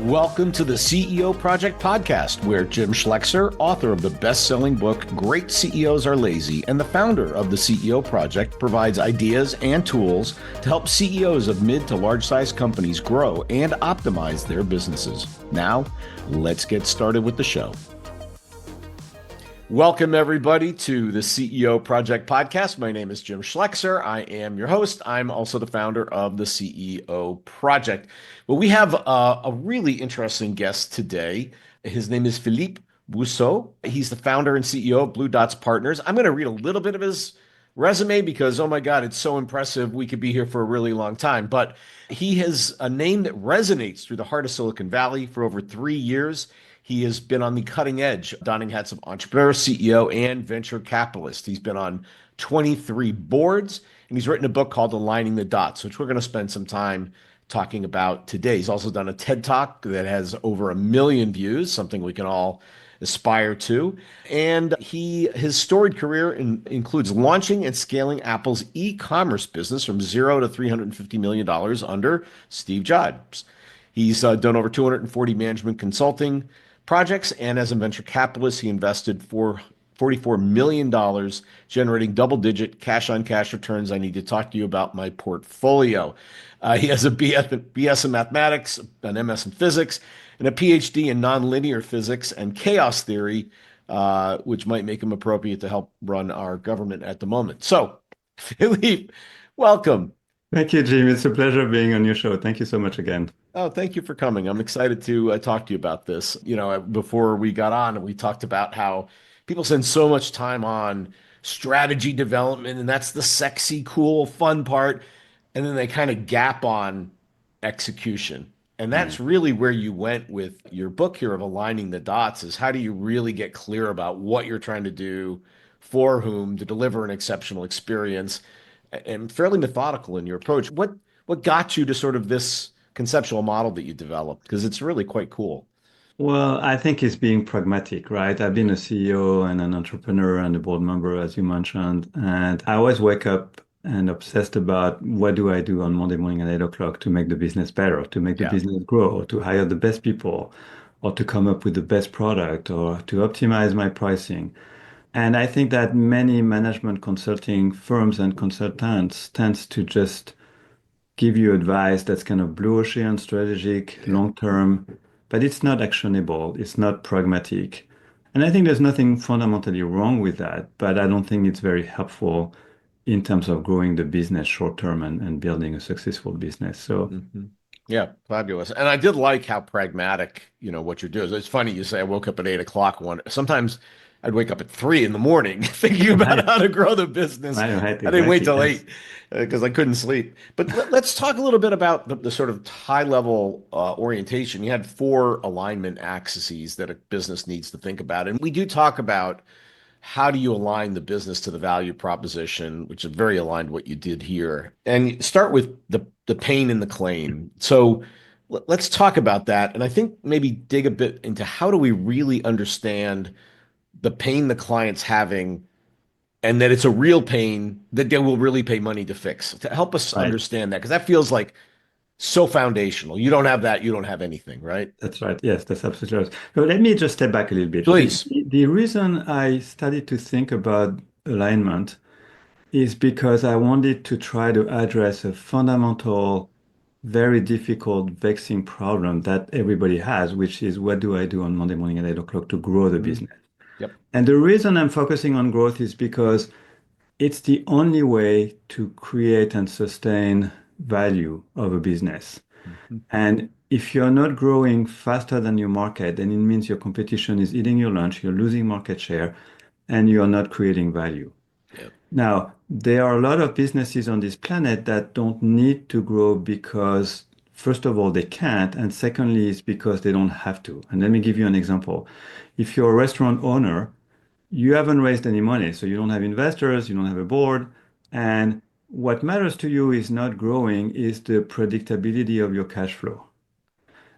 Welcome to the CEO Project Podcast, where Jim Schlexer, author of the best-selling book, Great CEOs Are Lazy, and the founder of the CEO Project, provides ideas and tools to help CEOs of mid to large-sized companies grow and optimize their businesses. Now, let's get started with the show. Welcome, everybody, to the CEO Project Podcast. My name is Jim Schlexer. I am your host. I'm also the founder of the CEO Project. Well, we have a really interesting guest today. His name is Philippe Bouissou. He's the founder and CEO of Blue Dots Partners. I'm going to read a little bit of his resume because, oh my God, it's so impressive. We could be here for a really long time. But he has a name that resonates through the heart of Silicon Valley. For over 3 years, he has been on the cutting edge, donning hats of entrepreneur, CEO, and venture capitalist. He's been on 23 boards, and he's written a book called Aligning the Dots, which we're going to spend some time talking about today. He's also done a TED Talk that has over 1 million views, something we can all aspire to. And his storied career includes launching and scaling Apple's e-commerce business from $0 to $350 million under Steve Jobs. He's done over 240 management consulting projects, and as a venture capitalist, he invested for $44 million, generating double-digit cash-on-cash returns. I need to talk to you about my portfolio. He has a BS in mathematics, an MS in physics, and a PhD in nonlinear physics and chaos theory, which might make him appropriate to help run our government at the moment. So, Philippe, welcome. Thank you, Jim. It's a pleasure being on your show. Thank you so much again. Oh, thank you for coming. I'm excited to talk to you about this. You know, before we got on, we talked about how people spend so much time on strategy development, and that's the sexy, cool, fun part. And then they kind of gap on execution. And that's really where you went with your book here of Aligning the Dots, is how do you really get clear about what you're trying to do, for whom, to deliver an exceptional experience, and fairly methodical in your approach. What got you to sort of this conceptual model that you developed? Because it's really quite cool. Well, I think it's being pragmatic, right? I've been a CEO and an entrepreneur and a board member, as you mentioned, and I always wake up and obsessed about what do I do on Monday morning at 8 o'clock to make the business better, to make the business grow, to hire the best people, or to come up with the best product, or to optimize my pricing. And I think that many management consulting firms and consultants tends to just give you advice that's kind of blue ocean strategic, long term, but it's not actionable, it's not pragmatic. And I think there's nothing fundamentally wrong with that, but I don't think it's very helpful in terms of growing the business short term and building a successful business. So Yeah, fabulous. And I did like how pragmatic, what you're doing. It's funny you say I woke up at 8 o'clock sometimes I'd wake up at 3 in the morning thinking about how to grow the business. I didn't wait till 8 because I couldn't sleep. But let's talk a little bit about the sort of high-level orientation. You had 4 alignment axes that a business needs to think about. And we do talk about how do you align the business to the value proposition, which is very aligned to what you did here. And start with the pain and the claim. So let's talk about that. And I think maybe dig a bit into how do we really understand the pain the client's having, and that it's a real pain that they will really pay money to fix. To help us understand that, because that feels like so foundational. You don't have that, you don't have anything, right? That's right. Yes, that's absolutely right. So let me just step back a little bit. Please. The reason I started to think about alignment is because I wanted to try to address a fundamental, very difficult, vexing problem that everybody has, which is what do I do on Monday morning at 8 o'clock to grow the business? Yep. And the reason I'm focusing on growth is because it's the only way to create and sustain value of a business. And if you're not growing faster than your market, then it means your competition is eating your lunch, you're losing market share, and you're not creating value. Yep. Now, there are a lot of businesses on this planet that don't need to grow because, first of all, they can't, and secondly, it's because they don't have to. And let me give you an example. If you're a restaurant owner, you haven't raised any money, so you don't have investors, you don't have a board, and what matters to you is not growing, is the predictability of your cash flow.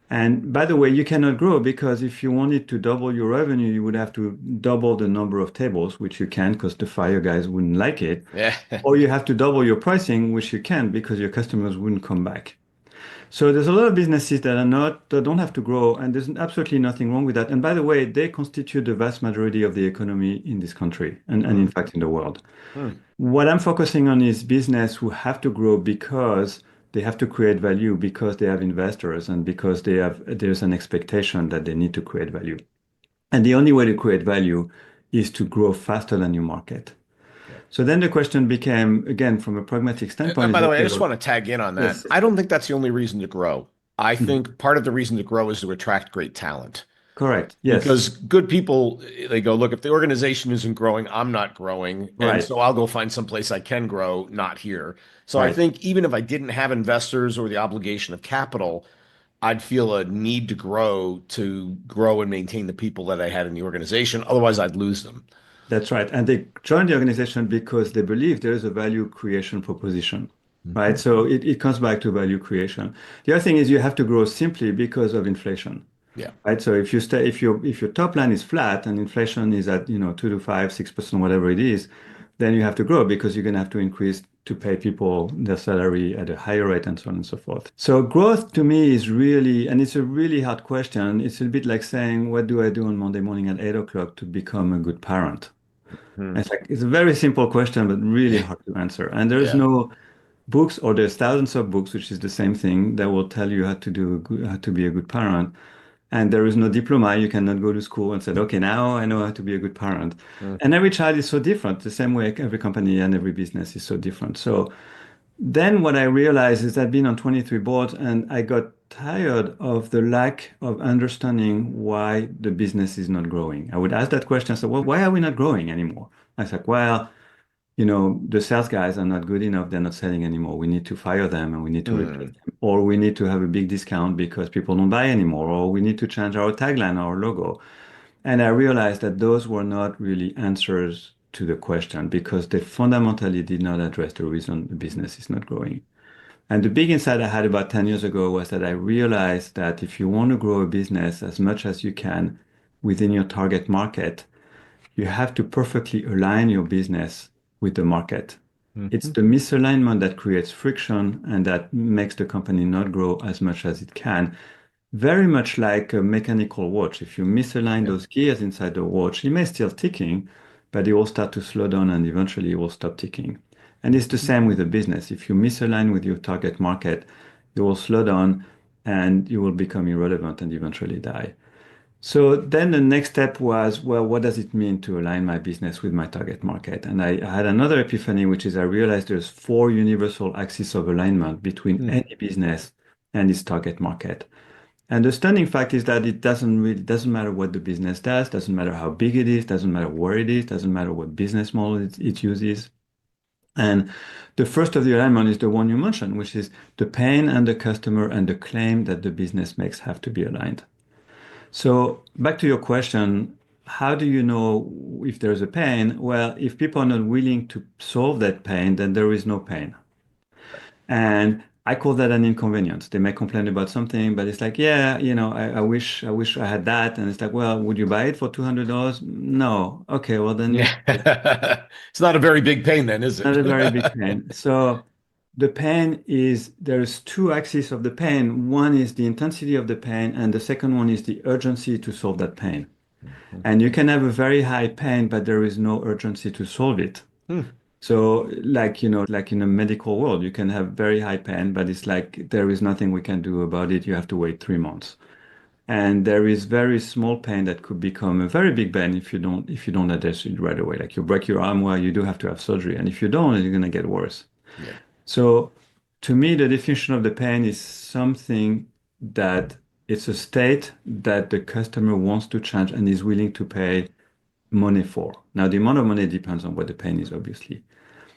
And by the way, you cannot grow because if you wanted to double your revenue, you would have to double the number of tables, which you can because the fire guys wouldn't like it. Yeah. Or you have to double your pricing, which you can because your customers wouldn't come back. So there's a lot of businesses that are not, that don't have to grow, and there's absolutely nothing wrong with that. And by the way, they constitute the vast majority of the economy in this country and in Mm, fact in the world. mm, What I'm focusing on is business who have to grow because they have to create value, because they have investors, and because there's an expectation that they need to create value. And the only way to create value is to grow faster than your market. yeah. So then the question became, again, from a pragmatic standpoint, And is by the way, I okay, just well, want to tag in on that. yes. I don't think that's the only reason to grow. I Mhm. think part of the reason to grow is to attract great talent. Correct. Yes. Because good people, they go, look, if the organization isn't growing, I'm not growing. And Right. so I'll go find someplace I can grow, not here. So I Right. think even if I didn't have investors or the obligation of capital, I'd feel a need to grow and maintain the people that I had in the organization. Otherwise, I'd lose them. That's right. And they join the organization because they believe there is a value creation proposition, right? Mhm. So it comes back to value creation. The other thing is you have to grow simply because of inflation, Yeah. right? So if your top line is flat and inflation is at, 2 to 5, 6%, whatever it is, then you have to grow because you're going to have to increase to pay people their salary at a higher rate and so on and so forth. So growth to me is really, and it's a really hard question. It's a bit like saying, what do I do on Monday morning at 8 o'clock to become a good parent? Hmm. It's a very simple question, but really hard to answer. And there's Yeah. no books, or there's thousands of books, which is the same thing, that will tell you how to be a good parent. And there is no diploma. You cannot go to school and say, okay, now I know how to be a good parent. Hmm. And every child is so different, the same way every company and every business is so different. So then what I realized is I've been on 23 boards and I got tired of the lack of understanding why the business is not growing. I would ask that question, so well, why are we not growing anymore? I was like, well, the sales guys are not good enough. They're not selling anymore. We need to fire them and we need to replace Hmm. them. Or we need to have a big discount because people don't buy anymore. Or we need to change our tagline, our logo. And I realized that those were not really answers to the question because they fundamentally did not address the reason the business is not growing. And the big insight I had about 10 years ago was that I realized that if you want to grow a business as much as you can within your target market, you have to perfectly align your business with the market. It's Hmm. the misalignment that creates friction and that makes the company not grow as much as it can. Very much like a mechanical watch. If you misalign Yeah. those gears inside the watch, it may still ticking, but it will start to slow down and eventually it will stop ticking. And it's the Mhm. same with the business. If you misalign with your target market, you will slow down and you will become irrelevant and eventually die. So then the next step was, well, what does it mean to align my business with my target market? And I had another epiphany, which is I realized there's four universal axes of alignment between Hmm. any business and its target market. And the stunning fact is that it doesn't matter what the business does, doesn't matter how big it is, doesn't matter where it is, doesn't matter what business model it uses. And the first of the alignment is the one you mentioned, which is the pain and the customer and the claim that the business makes have to be aligned. So back to your question, how do you know if there's a pain? Well, if people are not willing to solve that pain, then there is no pain. And I call that an inconvenience. They may complain about something, but it's like, yeah, I wish I had that. And it's like, well, would you buy it for $200? No. Okay, well then Yeah. It's not a very big pain then, is not it? a very big pain. So the pain is there's two axes of the pain. One is the intensity of the pain, and the second one is the urgency to solve that pain. Mhm. And you can have a very high pain, but there is no urgency to solve it. Hmm. So, like in a medical world, you can have very high pain, but it's like there is nothing we can do about it. You have to wait 3 months. And there is very small pain that could become a very big pain if you don't address it right away. Like you break your arm, well, you do have to have surgery. And if you don't, you're gonna get worse. Yeah. So to me, the definition of the pain is something that it's a state that the customer wants to change and is willing to pay money for. Now, the amount of money depends on what the pain is, obviously.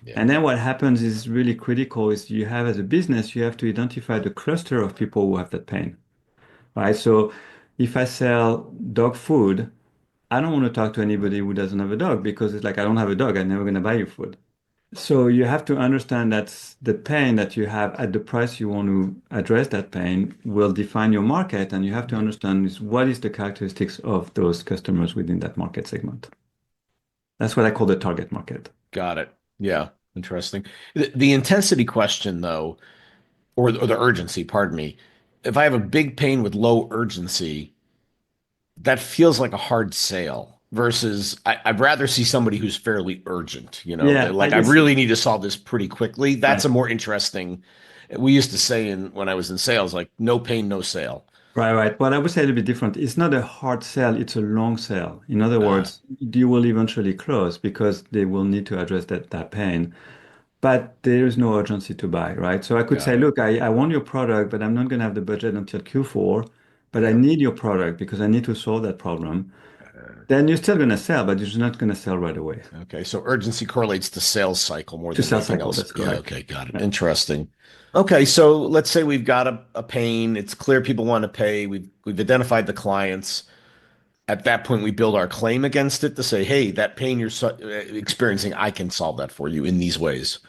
Yeah. And then what happens is really critical is you have as a business, you have to identify the cluster of people who have that pain, right? So if I sell dog food, I don't want to talk to anybody who doesn't have a dog because it's like, I don't have a dog. I'm never going to buy you food. So you have to understand that the pain that you have at the price you want to address that pain will define your market, and you have to Yeah. understand is what is the characteristics of those customers within that market segment. That's what I call the target market. Got it. Yeah. Interesting. The intensity question, though. or the urgency, pardon me. If I have a big pain with low urgency, that feels like a hard sale versus I'd rather see somebody who's fairly urgent, they're Yeah, I like, I guess. really need to solve this pretty quickly. That's Right. a more interesting. We used to say when I was in sales, like no pain, no sale. Right, right. Well, I would say a little bit different. It's not a hard sell, it's a long sell. In other Uh, words, you will eventually close because they will need to address that pain. But there is no urgency to buy, right? So I could got say, it. look, I want your product, but I'm not going to have the budget until Q4, but I Yep. need your product because I need to solve that problem. Then you're still going to sell, but you're just not going to sell right away. Okay, so urgency correlates to sales cycle more To than sell anything cycle, else. that's Yeah, correct. okay, got it. Yeah. Interesting. Okay, so let's say we've got a pain. It's clear people want to pay. We've identified the clients. At that point, we build our claim against it to say, hey, that pain you're experiencing, I can solve that for you in these ways.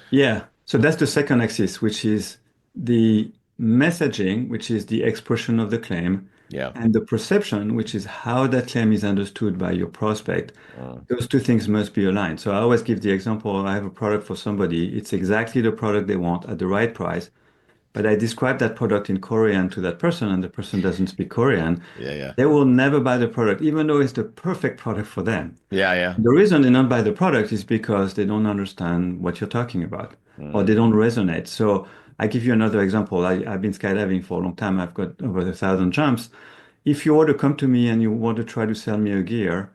Yeah. So that's the second axis, which is the messaging, which is the expression of the claim, Yeah. and the perception, which is how that claim is understood by your prospect. Uh, Those two things must be aligned. So I always give the example, I have a product for somebody, it's exactly the product they want at the right price, but I describe that product in Korean to that person and the person doesn't speak Korean, yeah, yeah. they will never buy the product, even though it's the perfect product for them. Yeah, yeah. The reason they don't buy the product is because they don't understand what you're talking about or they Mm, don't resonate. So I give you another example. I've been skydiving for a long time. I've got over 1,000 jumps. If you were to come to me and you want to try to sell me a gear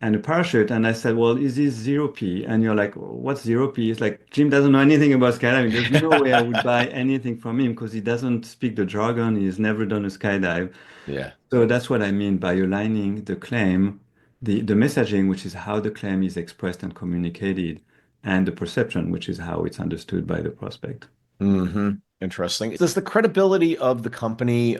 and a parachute, and I said, well, is this zero P? And you're like, what's zero P? It's like, Jim doesn't know anything about skydiving. There's no way I would buy anything from him because he doesn't speak the jargon. He's never done a skydive. yeah. So that's what I mean by aligning the claim, the messaging, which is how the claim is expressed and communicated, and the perception, which is how it's understood by the prospect. Hmm. Interesting. Does the credibility of the company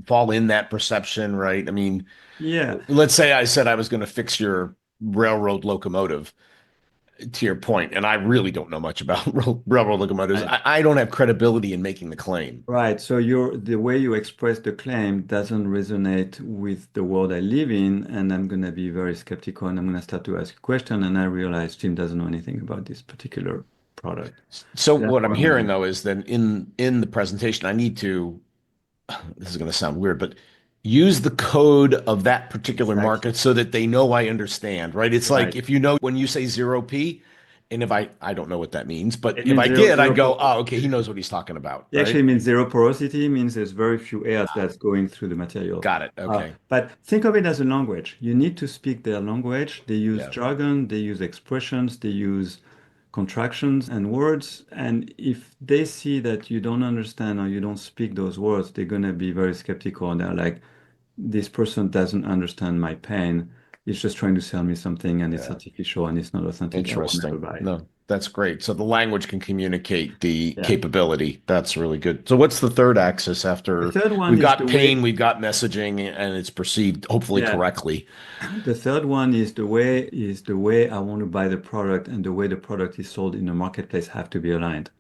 fall in that perception, right? I mean, Yeah, let's say I said I was going to fix your railroad locomotive, to your point, and I really don't know much about railroad locomotives. right. I don't have credibility in making the claim. Right. So the way you express the claim doesn't resonate with the world I live in, and I'm gonna be very skeptical and I'm gonna start to ask a question, and I realize Jim doesn't know anything about this particular product. So That's what I'm what I'm hearing doing. though is that in the presentation, I need to, this is going to sound weird, but use the code of that particular Exactly. market so that they know I understand, right? It's like Right. if you know when you say zero P, and if I don't know what that means, but It if means I zero, did, I'd zero. go, oh, okay, he knows what he's talking about, It right? actually means zero porosity, means there's very few air that's going through the material. Got it. Okay. But think of it as a language. You need to speak their language. They use Yeah. jargon, they use expressions, they use contractions and words. And if they see that you don't understand or you don't speak those words, they're going to be very skeptical. And they're like, this person doesn't understand my pain. He's just trying to sell me something and it's Yeah. artificial and it's not authentic. I will never Interesting. buy it. No, that's great. So the language can communicate the Yeah. capability. That's really good. So what's the third axis The after third one we've is got the way, pain, we've got messaging, and it's perceived hopefully yeah, correctly? the third one is the way I want to buy the product and the way the product is sold in the marketplace have to be aligned.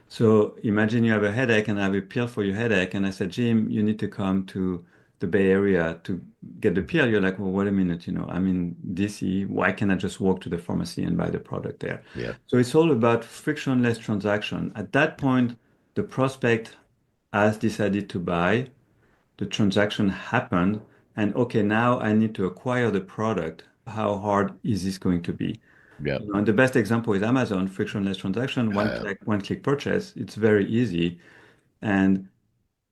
So imagine you have a headache and I have a pill for your headache, and I said, Jim, you need to come to the Bay Area to get the pill. You're like, well, wait a minute, I'm in DC. Why can't I just walk to the pharmacy and buy the product there? Yeah. So it's all about frictionless transaction. At that point, the prospect has decided to buy, the transaction happened, and okay, now I need to acquire the product. How hard is this going to be? Yeah. And the best example is Amazon, frictionless transaction, one click purchase. It's very easy. And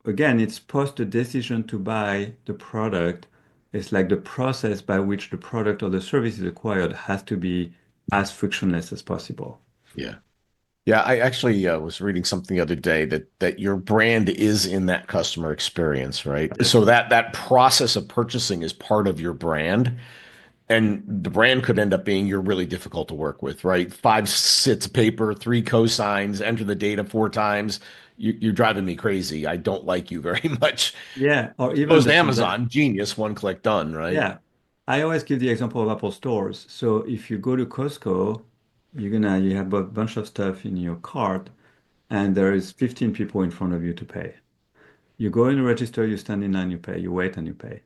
again, it's post the decision to buy the product. It's like the process by which the product or the service is acquired has to be as frictionless as possible. Yeah. Yeah, I actually was reading something the other day that your brand is in that customer experience, right? Yes. So that process of purchasing is part of your brand, and the brand could end up being you're really difficult to work with, right? Five sits of paper, three cosigns, enter the data four times. You're driving me crazy. I don't like you very much. Yeah. Or As even opposed the to transaction. Amazon, genius, one click done, right? Yeah. I always give the example of Apple stores. So if you go to Costco, you have a bunch of stuff in your cart and there is 15 people in front of you to pay. You go in the register, you stand in line, you pay, you wait and you pay.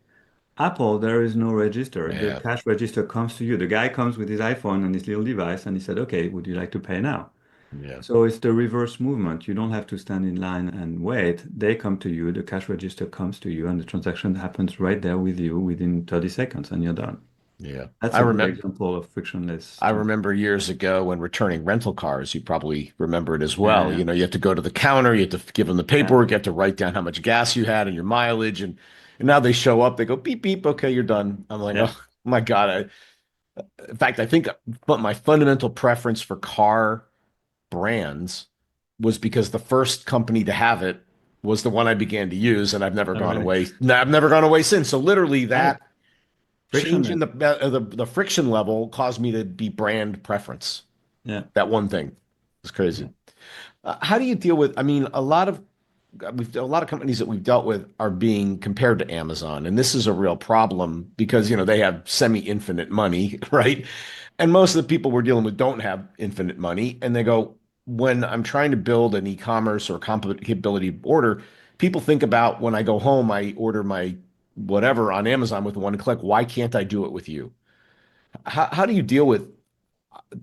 Apple, there is no register. The Yeah. cash register comes to you. The guy comes with his iPhone and his little device and he said, okay, would you like to pay now? Yeah. So it's the reverse movement. You don't have to stand in line and wait. They come to you, the cash register comes to you, and the transaction happens right there with you within 30 seconds, and you're done. Yeah. That's a good example of frictionless I transaction. remember years ago when returning rental cars, you probably remember it as well. Yeah, You have to go to the counter, you have to give them the yeah, paperwork, you have to write down how much gas you had and your mileage. And now they show up, they go beep, beep, okay, you're done. I'm like, yeah. oh my God. In fact, I think but my fundamental preference for car brands was because the first company to have it was the one I began to use, and I've never Oh, gone really? away. No, I've never gone away since. So literally Right. that change in Frictionless. the friction level caused me to be brand preference. Yeah. That one thing. It's Yeah. crazy. How do you deal with, I mean, a lot of companies that we've dealt with are being compared to Amazon, and this is a real problem because, they have semi-infinite money, right? And most of the people we're dealing with don't have infinite money, and they go, when I'm trying to build an e-commerce or capability order, people think about when I go home, I order my whatever on Amazon with one click. Why can't I do it with you? How do you deal with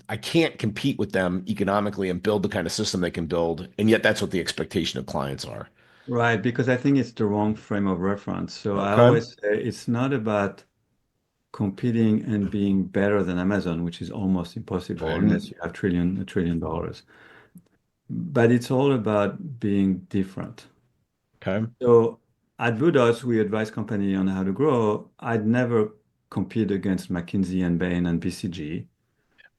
I can't compete with them economically and build the kind of system they can build, and yet that's what the expectation of clients are. Right, because I think it's the wrong frame of reference. So I Okay. always say it's not about competing and being better than Amazon, which is almost impossible Right. unless you have a trillion dollars. But it's all about being different. Okay. So at Vudos, we advise company on how to grow. I'd never compete against McKinsey and Bain and BCG.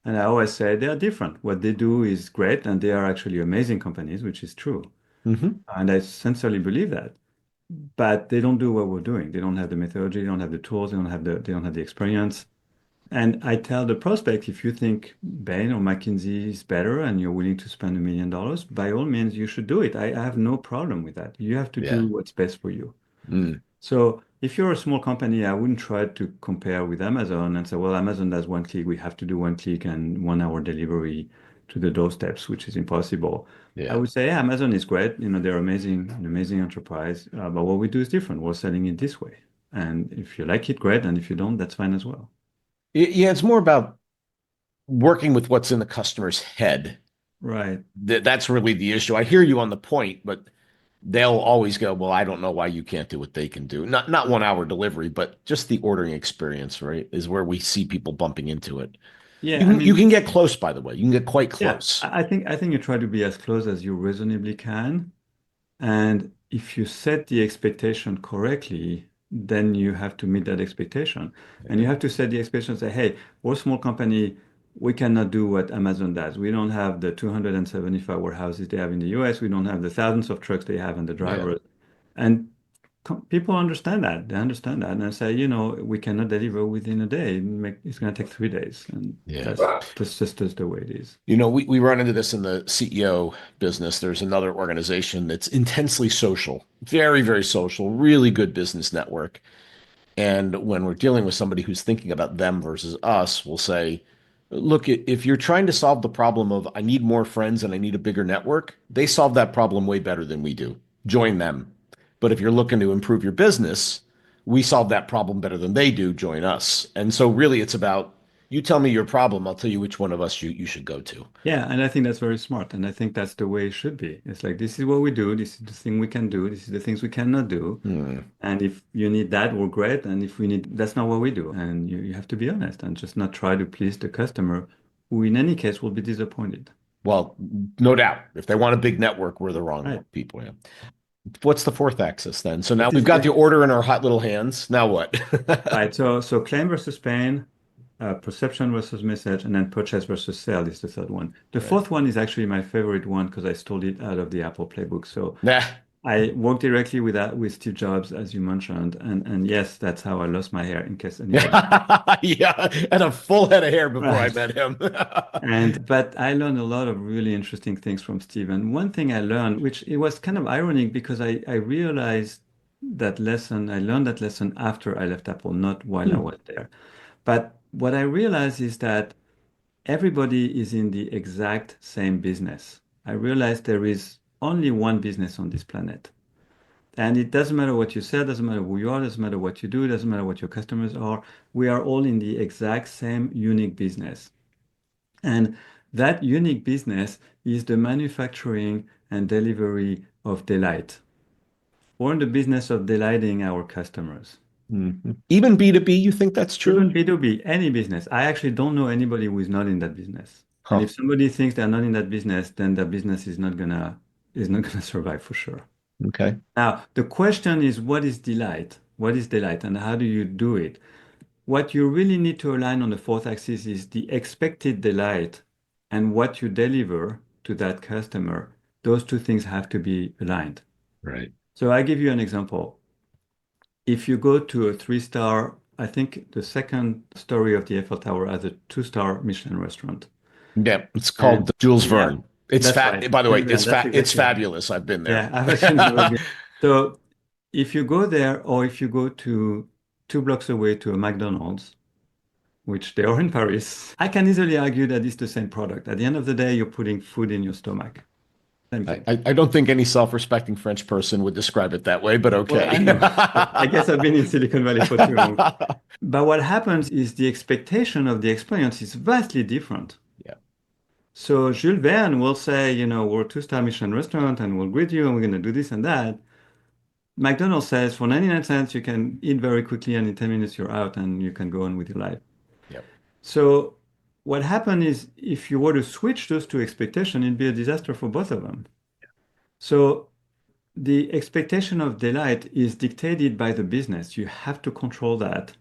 And I always say they are different. What they do is great, and they are actually amazing companies, which is true. Hmm. And I sincerely believe that. But they don't do what we're doing. They don't have the methodology, they don't have the tools, they don't have the experience. And I tell the prospect, if you think Bain or McKinsey is better and you're willing to spend $1 million, by all means, you should do it. I have no problem with that. You have to Yeah. do what's best for you. Mm. So if you're a small company, I wouldn't try to compare with Amazon and say, well, Amazon does one click, we have to do one click and 1 hour delivery to the doorsteps, which is impossible. I Yeah. would say, yeah, Amazon is great. They're amazing, an amazing enterprise. But what we do is different. We're selling it this way. And if you like it, great. And if you don't, that's fine as well. Yeah, it's more about working with what's in the customer's head. Right. That's really the issue. I hear you on the point, but they'll always go, well, I don't know why you can't do what they can do. Not 1 hour delivery, but just the ordering experience, right? Is where we see people bumping into it. Yeah, You I can you mean, can get close, by the way. You can get quite yeah, close. I think you try to be as close as you reasonably can. And if you set the expectation correctly, then you have to meet that expectation. And Yeah. you have to set the expectation, say, hey, we're a small company. We cannot do what Amazon does. We don't have the 275 warehouses they have in the US. We don't have the thousands of trucks they have and the Yeah. drivers. And people understand that. They understand that. And I say, we cannot deliver within a day. It's going to take 3 days. And Yeah. that's just the way it is. We run into this in the CEO business. There's another organization that's intensely social, very, very social, really good business network. And when we're dealing with somebody who's thinking about them versus us, we'll say, look, if you're trying to solve the problem of I need more friends and I need a bigger network, they solve that problem way better than we do. Join them. But if you're looking to improve your business, we solve that problem better than they do. Join us. And so really it's about you tell me your problem, I'll tell you which one of us you should go to. Yeah, and I think that's very smart. And I think that's the way it should be. It's like, this is what we do. This is the thing we can do. This is the things we cannot do. Hmm. And if you need that, we're great. And if we need, that's not what we do. And you have to be honest and just not try to please the customer, who in any case will be disappointed. Well, no doubt. If they want a big network, we're the wrong Right. people. Yeah. What's the fourth axis then? So now It we've is got the the order in our hot little hands. Now what? right. So claim versus pain, perception versus message, and then purchase versus sale is the third one. The Right. fourth one is actually my favorite one because I stole it out of the Apple playbook. So Nah. I worked directly with Steve Jobs, as you mentioned, and yes, that's how I lost my hair. In case anybody, Yeah, and a full head of hair before I right? met him. And but I learned a lot of really interesting things from Steve. And one thing I learned, which it was kind of ironic because I realized that lesson, I learned that lesson after I left Apple, not while I Hmm. was there. But what I realized is that everybody is in the exact same business. I realized there is only one business on this planet. And it doesn't matter what you sell, doesn't matter who you are, doesn't matter what you do, doesn't matter what your customers are. We are all in the exact same unique business. And That unique business is the manufacturing and delivery of delight. We're in the business of delighting our customers. Mhm. Even B2B, you think that's true? Even B2B, any business. I actually don't know anybody who is not in that business. And Huh. if somebody thinks they're not in that business, then that business is not gonna survive for sure. Okay. Now, the question is, what is delight? What is delight, and how do you do it? What you really need to align on the fourth axis is the expected delight and what you deliver to that customer. Those two things have to be aligned. Right. So I give you an example. If you go to a three-star, I think the second story of the Eiffel Tower has a two-star Michelin restaurant. Yeah, it's called And Jules yeah, Verne. It's that's fat. right. By the way, Jules Verne, that's it's exactly right. fabulous. I've been there. Yeah, I've actually never been. So if you go there or if you go to 2 blocks away to a McDonald's, which they are in Paris, I can easily argue that it's the same product. At the end of the day, you're putting food in your stomach. Same I, thing. I don't think any self-respecting French person would describe it that way, but Well, I okay. know, but I guess I've been in Silicon Valley for too long. But what happens is the expectation of the experience is vastly different. Yeah. So Jules Verne will say, we're a two-star Michelin restaurant and we'll greet you and we're going to do this and that. McDonald's says for 99 cents, you can eat very quickly and in 10 minutes you're out and you can go on with your life. Yep. So what happened is if you were to switch those two expectations, it'd be a disaster for both of them. So the expectation of delight is dictated by the business. You have to control that.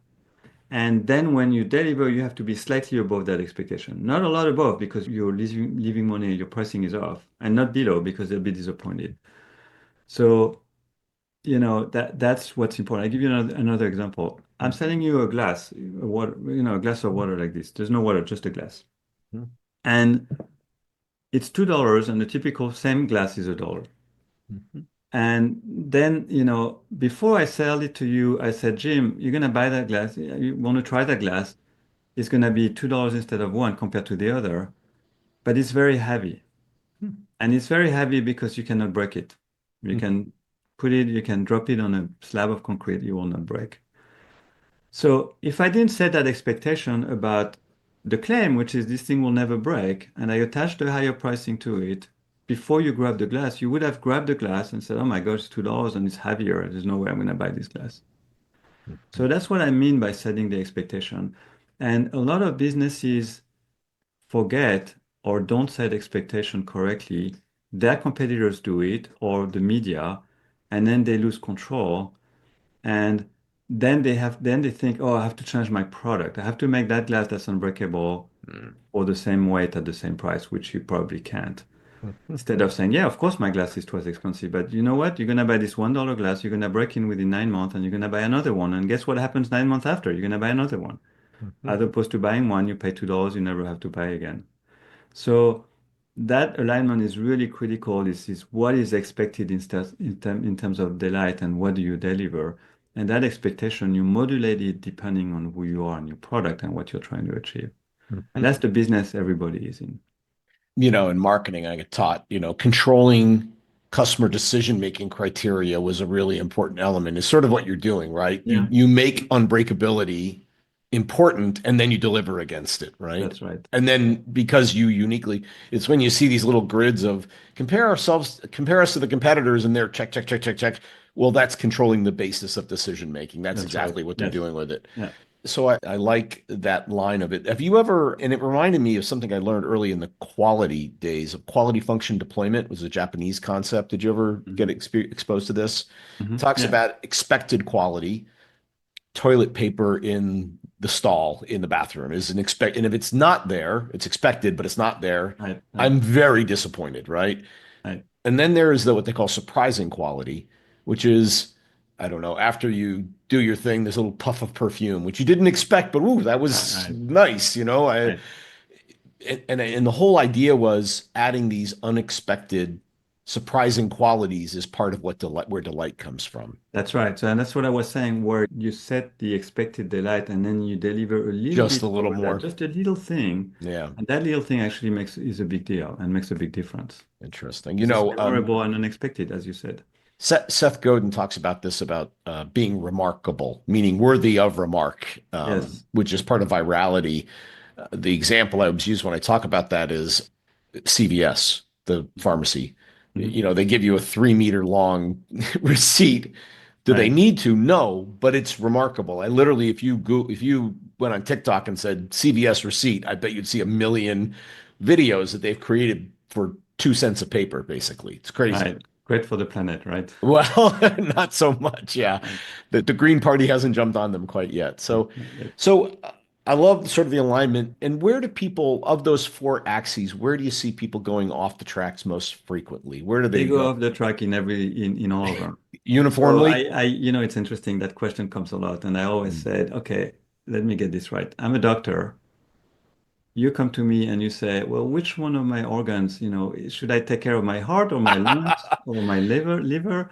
And then when you deliver, you have to be slightly above that expectation. Not a lot above because you're leaving money, your pricing is off, and not below because they'll be disappointed. So, that's what's important. I give you another example. I'm selling you a glass, a glass of water like this. There's no water, just a glass. Mhm. And it's $2 and the typical same glass is $1. Mhm. And then, before I sell it to you, I said, Jim, you're gonna buy that glass. You want to try that glass? It's gonna be $2 instead of one compared to the other, but it's very heavy. And it's very heavy because you cannot break it. You can you can drop it on a slab of concrete, you will not break. So if I didn't set that expectation about the claim, which is this thing will never break, and I attached the higher pricing to it, before you grab the glass, you would have grabbed the glass and said, oh my gosh, it's $2 and it's heavier. There's no way I'm going to buy this glass. So that's what I mean by setting the expectation. And a lot of businesses forget or don't set expectation correctly. Their competitors do it or the media, and then they lose control. And then they think, oh, I have to change my product. I have to make that glass that's unbreakable Mhm. or the same weight at the same price, which you probably can't. Instead of saying, yeah, of course my glass is twice expensive, but you know what? You're gonna buy this $1 glass, you're gonna break in within 9 months, and you're gonna buy another one. And guess what happens 9 months after? You're gonna buy another one. Mhm. As opposed to buying one, you pay $2, you never have to buy again. So that alignment is really critical. This is what is expected in terms of delight and what do you deliver. And that expectation, you modulate it depending on who you are and your product and what you're trying to achieve. And Mhm. that's the business everybody is in. In marketing, I get taught, controlling customer decision-making criteria was a really important element. It's sort of what you're doing, right? You Yeah, you make unbreakability important and then you deliver against it, right? that's right. And then because you uniquely, it's when you see these little grids of compare us to the competitors and they're check, check, check, check, check. Well, that's controlling the basis of decision making. That's That's right. exactly what they're Yes. doing with it. Yeah. So I like that line of it. Have you ever, and it reminded me of something I learned early in the quality days of quality function deployment was a Japanese concept. Did you ever get Hmm. exposed to this? Talks Yeah. about expected quality, toilet paper in the stall in the bathroom is an expect, and if it's not there, it's expected, but it's not there. Right. Right. I'm very disappointed, right? Right. And then there is what they call surprising quality, which is, I don't know, after you do your thing, this little puff of perfume, which you didn't expect, but ooh, that Right. was Right. nice, Right. and the whole idea was adding these unexpected, surprising qualities is part of where delight comes from. That's right. So, and that's what I was saying, where you set the expected delight and then you deliver a little Just bit a little over that, more. just a little thing. Yeah, And that little thing actually is a big deal and makes a big difference. interesting. Because it's memorable and unexpected, as you said. Seth Godin talks about this about being remarkable, meaning worthy of remark, Yes. which is part of virality. The example I was used when I talk about that is CVS, the pharmacy. Mhm. They give you a 3 meter long receipt. Do they Right, need to? No, but it's remarkable. I literally, if you went on TikTok and said CVS receipt, I bet you'd see a million videos that they've created for 2 cents a paper, basically. It's crazy. right. Great for the planet, right? Well, not so much. Yeah. Right. The Green Party hasn't jumped on them quite yet. So, Not yet. so I love sort of the alignment. And where do people, of those four axes, where do you see people going off the tracks most frequently? Where do They they go go? off the track in all of them. So Uniformly? it's interesting that question comes a lot, and I always Mm. said, okay, let me get this right. I'm a doctor. You come to me and you say, well, which one of my organs, should I take care of my heart or my lungs or my liver?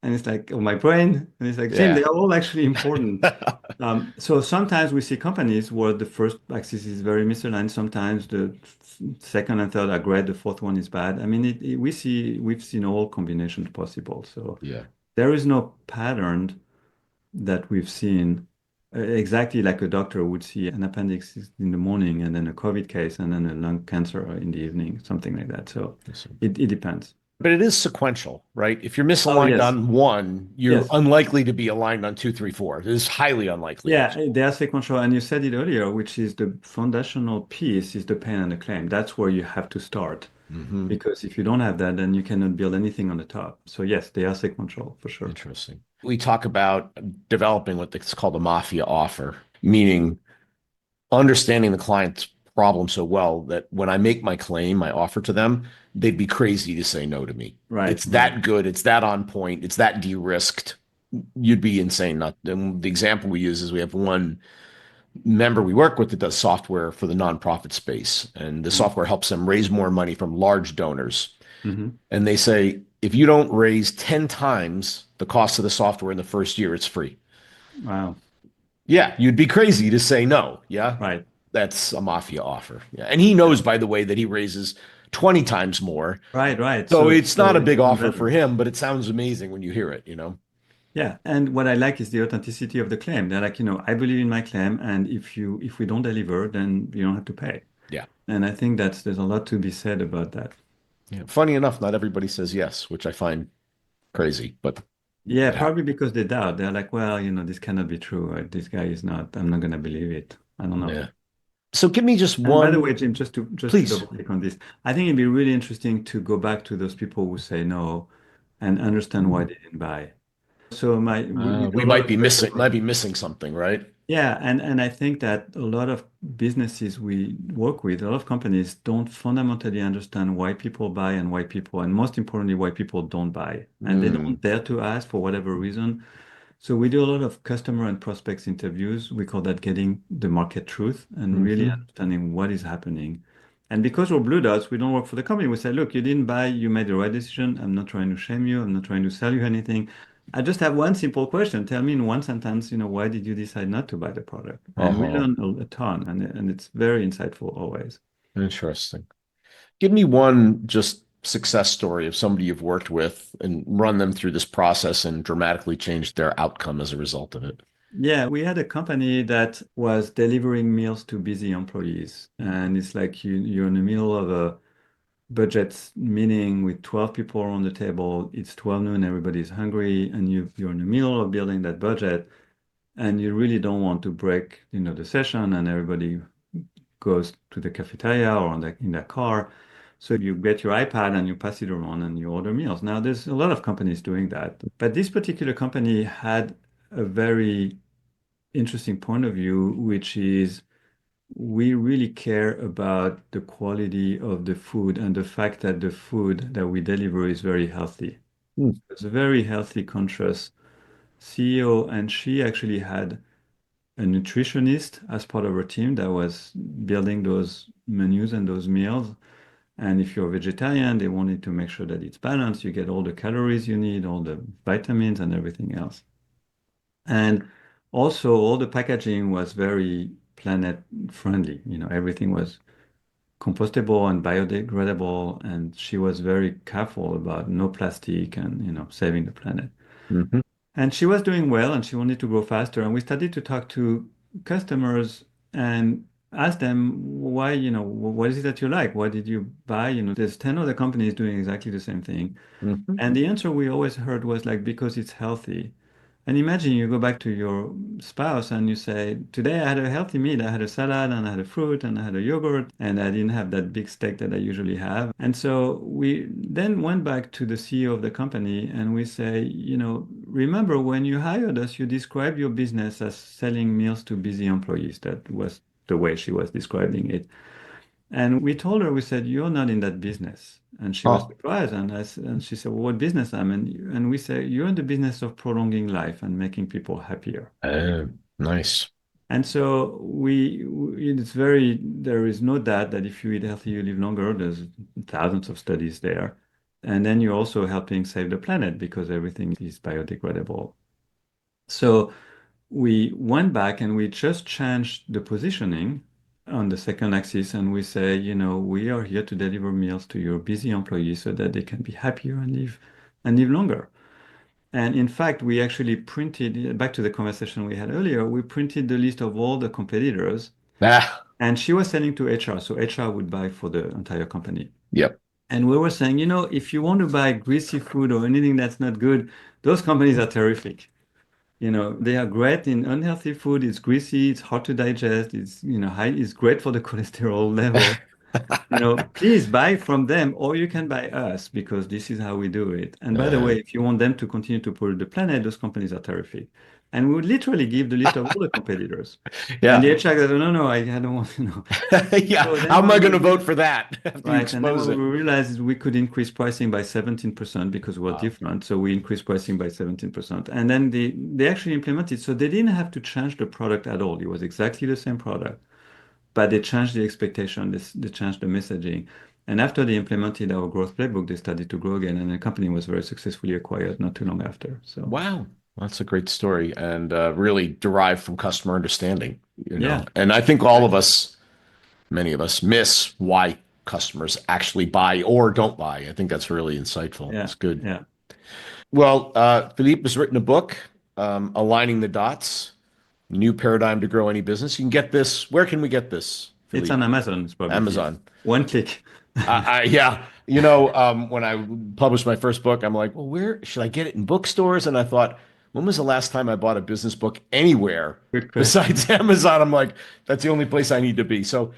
And it's like, or my brain. And it's like, Jim, they Yeah. are all actually important. So sometimes we see companies where the first axis is very misaligned. Sometimes the second and third are great. The fourth one is bad. I mean, we've seen all combinations possible. So Yeah. there is no pattern that we've seen exactly like a doctor would see an appendix in the morning and then a COVID case and then a lung cancer in the evening, something like that. So it depends. But it is sequential, right? If you're Oh, misaligned yes. on one, you're Yes. unlikely to be aligned on two, three, four. It is highly unlikely, Yeah, actually. they are sequential, and you said it earlier, which is the foundational piece is the pain and the claim. That's where you have to start, Hmm. because if you don't have that, then you cannot build anything on the top. So yes, they are sequential for sure. Interesting. We talk about developing what's called a mafia offer, meaning understanding the client's problem so well that when I make my claim, my offer to them, they'd be crazy to say no to me. Right, It's right. that good. It's that on point. It's that de-risked. You'd be insane not. And the example we use is we have one member we work with that does software for the nonprofit space, and the Mm-hmm. software helps them raise more money from large donors. Mm-hmm. And they say, if you don't raise 10 times the cost of the software in the first year, it's free. Wow. Yeah, you'd be crazy to say no. Yeah, Right. that's a mafia offer. Yeah. And he knows, by the way, that he raises 20 times more. Right, right. So So it's not a it's big even offer for better. him, but it sounds amazing when you hear it. Yeah, and what I like is the authenticity of the claim. They're like, I believe in my claim, and if we don't deliver, then you don't have to pay. Yeah. And I think there's a lot to be said about that. Yeah. Funny enough, not everybody says yes, which I find crazy, but Yeah, it happens. probably because they doubt. They're like, well, this cannot be true. Right? This guy is not, I'm not gonna believe it. I don't know. Yeah. So give me just And by the one, way, Jim, just to please. double click on this, I think it'd be really interesting to go back to those people who say no and understand why they didn't buy. So we do We a lot might of be great missing, work. something, right? Yeah, and I think that a lot of businesses we work with, a lot of companies don't fundamentally understand why people buy and most importantly, why people don't buy. And they Mm. don't dare to ask for whatever reason. So we do a lot of customer and prospects interviews. We call that getting the market truth and really Hmm. understanding what is happening. And because we're Blue Dots, we don't work for the company. We say, look, you didn't buy, you made the right decision. I'm not trying to shame you. I'm not trying to sell you anything. I just have one simple question. Tell me in one sentence, why did you decide not to buy the product? And we Uh-huh. learn a ton, and it's very insightful always. Interesting. Give me one just success story of somebody you've worked with and run them through this process and dramatically changed their outcome as a result of it. Yeah, we had a company that was delivering meals to busy employees. And it's like you're in the middle of a budget meeting with 12 people around the table. It's 12 noon, everybody's hungry, and you're in the middle of building that budget, and you really don't want to break, the session, and everybody goes to the cafeteria or in their car. So you get your iPad and you pass it around and you order meals. Now, there's a lot of companies doing that, but this particular company had a very interesting point of view, which is we really care about the quality of the food and the fact that the food that we deliver is very healthy. Hmm. It's a very healthy, conscious CEO, and she actually had a nutritionist as part of her team that was building those menus and those meals. And if you're a vegetarian, they wanted to make sure that it's balanced. You get all the calories you need, all the vitamins and everything else. And also, all the packaging was very planet friendly. Everything was compostable and biodegradable, and she was very careful about no plastic and saving the planet. Mhm. And she was doing well, and she wanted to grow faster. And we started to talk to customers, and ask them why, what is it that you like? What did you buy? There's 10 other companies doing exactly the same thing. Mhm. And the answer we always heard was like, because it's healthy. And imagine you go back to your spouse and you say, today I had a healthy meal. I had a salad and I had a fruit and I had a yogurt and I didn't have that big steak that I usually have. And so we then went back to the CEO of the company and we say, remember when you hired us, you described your business as selling meals to busy employees. That was the way she was describing it. And we told her, we said, you're not in that business. And she was Oh, surprised. And she said, well, what business am I in? And we say, you're in the business of prolonging life and making people happier. uh, nice. And so there is no doubt that if you eat healthy, you live longer. There's thousands of studies there. And then you're also helping save the planet because everything is biodegradable. So we went back and we just changed the positioning on the second axis and we say, we are here to deliver meals to your busy employees so that they can be happier and live longer. And in fact, we actually printed, back to the conversation we had earlier, we printed the list of all the competitors Ah, and she was selling to HR. So HR would buy for the entire company. yep. And we were saying, if you want to buy greasy food or anything that's not good, those companies are terrific. They are great in unhealthy food. It's greasy, it's hard to digest, it's great for the cholesterol level. Please buy from them or you can buy us because this is how we do it. And by the Uh, way, if you want them to continue to pollute the planet, those companies are terrific. And we would literally give the list of all the competitors. And the yeah. HR goes, no, no, I don't want to know. Yeah. So How then am I when going to we vote for that after you Right. And then expose when we it? realized is we could increase pricing by 17% because we're Wow. different. So we increased pricing by 17%. And then they actually implemented. So they didn't have to change the product at all. It was exactly the same product, but they changed the expectation. They changed the messaging. And after they implemented our growth playbook, they started to grow again. And the company was very successfully acquired not too long after. So Wow. That's a great story and really derived from customer understanding, yeah, And I think all of exactly. us, many of us, miss why customers actually buy or don't buy. I think that's really insightful. Yeah. It's good. Yeah. Well, Philippe has written a book, Aligning the Dots, New Paradigm to Grow Any Business. You can get this. Where can we get this, It's Philippe? on Amazon. It's probably the Amazon. one click. Yeah, when I published my first book, I'm like, well, where should I get it in bookstores? And I thought, when was the last time I bought a business book anywhere Good question. besides Amazon? I'm like, that's the only place I need to be. So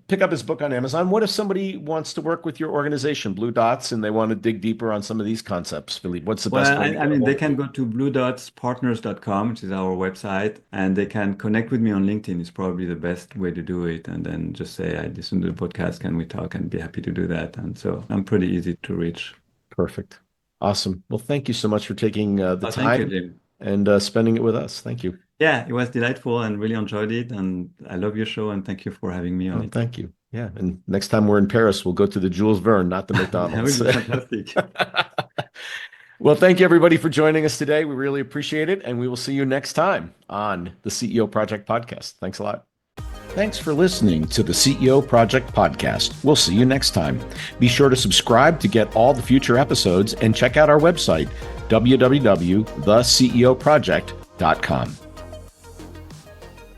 pick up his book on Amazon. What if somebody wants to work with your organization, Blue Dots, and they want to dig deeper on some of these concepts, Philippe? What's the best Well, way I, to I get a mean, they hold of can you? go to bluedotspartners.com, which is our website, and they can connect with me on LinkedIn. It's probably the best way to do it. And then just say, I listen to the podcast, can we talk? And be happy to do that. And so I'm pretty easy to reach. Perfect. Awesome. Well, thank you so much for taking the Oh, thank you, time Jim. and spending it with us. Thank you. Yeah, it was delightful and really enjoyed it. And I love your show and thank you for having me on Oh, it. thank you. Yeah. And next time we're in Paris, we'll go to the Jules Verne, not the That would McDonald's. be fantastic. Well, thank you everybody for joining us today. We really appreciate it. And we will see you next time on the CEO Project Podcast. Thanks a lot. Thanks for listening to the CEO Project Podcast. We'll see you next time. Be sure to subscribe to get all the future episodes and check out our website, www.theceoproject.com.